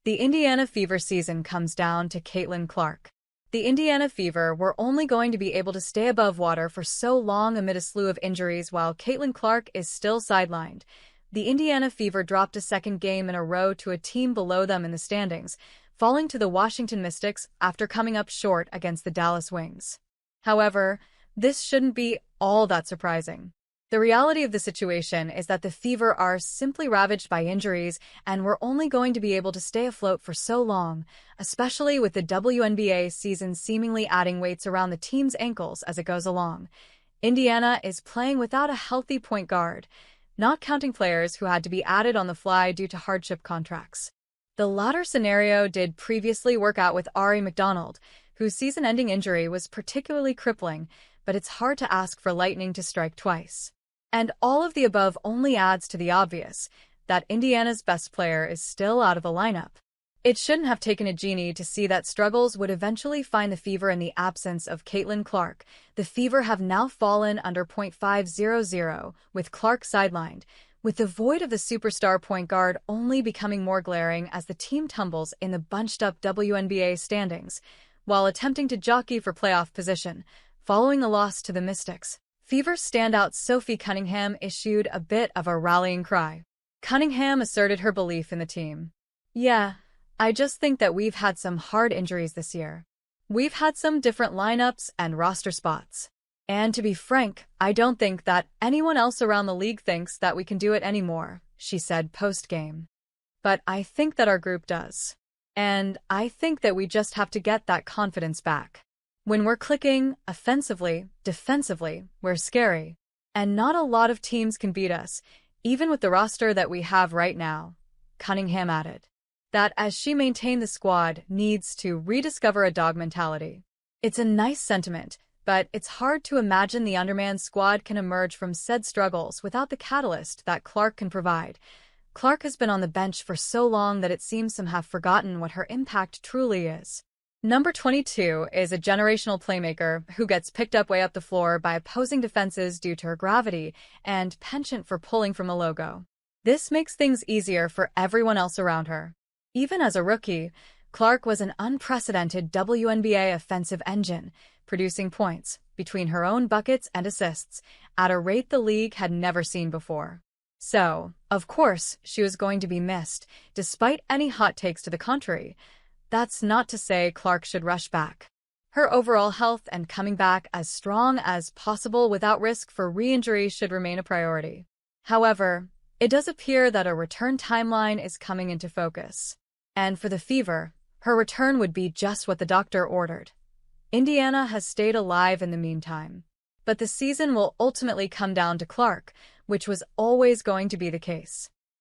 The Indiana Fever season comes down to Caitlin Clark. The Indiana Fever were only going to be able to stay above water for so long amid a slew of injuries while Caitlin Clark is still sidelined. The Indiana Fever dropped a second game in a row to a team below them in the standings, falling to the Washington Mystics after coming up short against the Dallas Wings. However, this shouldn't be all that surprising. The reality of the situation is that the Fever are simply ravaged by injuries and we're only going to be able to stay afloat for so long, especially with the WNBA season seemingly adding weights around the team's ankles as it goes along. Indiana is playing without a healthy point guard, not counting players who had to be added on the fly due to hardship contracts. The latter scenario did previously work out with Ari McDonald, whose season-ending injury was particularly crippling, but it's hard to ask for lightning to strike twice. And all of the above only adds to the obvious, that Indiana's best player is still out of the lineup. It shouldn't have taken a genie to see that struggles would eventually find the Fever in the absence of Caitlin Clark. The Fever have now fallen under .500, with Clark sidelined, with the void of the superstar point guard only becoming more glaring as the team tumbles in the bunched-up WNBA standings, while attempting to jockey for playoff position, following the loss to the Mystics. Fever standout Sophie Cunningham issued a bit of a rallying cry. Cunningham asserted her belief in the team. "Yeah, I just think that we've had some hard injuries this year. We've had some different lineups and roster spots. And to be frank, I don't think that anyone else around the league thinks that we can do it anymore," she said post-game. "But I think that our group does. And I think that we just have to get that confidence back. When we're clicking, offensively, defensively, we're scary. And not a lot of teams can beat us, even with the roster that we have right now," Cunningham added. That as she maintained the squad needs to rediscover a dog mentality. It's a nice sentiment, but it's hard to imagine the undermanned squad can emerge from said struggles without the catalyst that Clark can provide. Clark has been on the bench for so long that it seems some have forgotten what her impact truly is. Number 22 is a generational playmaker who gets picked up way up the floor by opposing defenses due to her gravity and penchant for pulling from a logo. This makes things easier for everyone else around her. Even as a rookie, Clark was an unprecedented WNBA offensive engine, producing points, between her own buckets and assists, at a rate the league had never seen before. So, of course, she was going to be missed, despite any hot takes to the contrary. That's not to say Clark should rush back. Her overall health and coming back as strong as possible without risk for re-injury should remain a priority. However, it does appear that a return timeline is coming into focus. And for the Fever, her return would be just what the doctor ordered. Indiana has stayed alive in the meantime. But the season will ultimately come down to Clark, which was always going to be the case.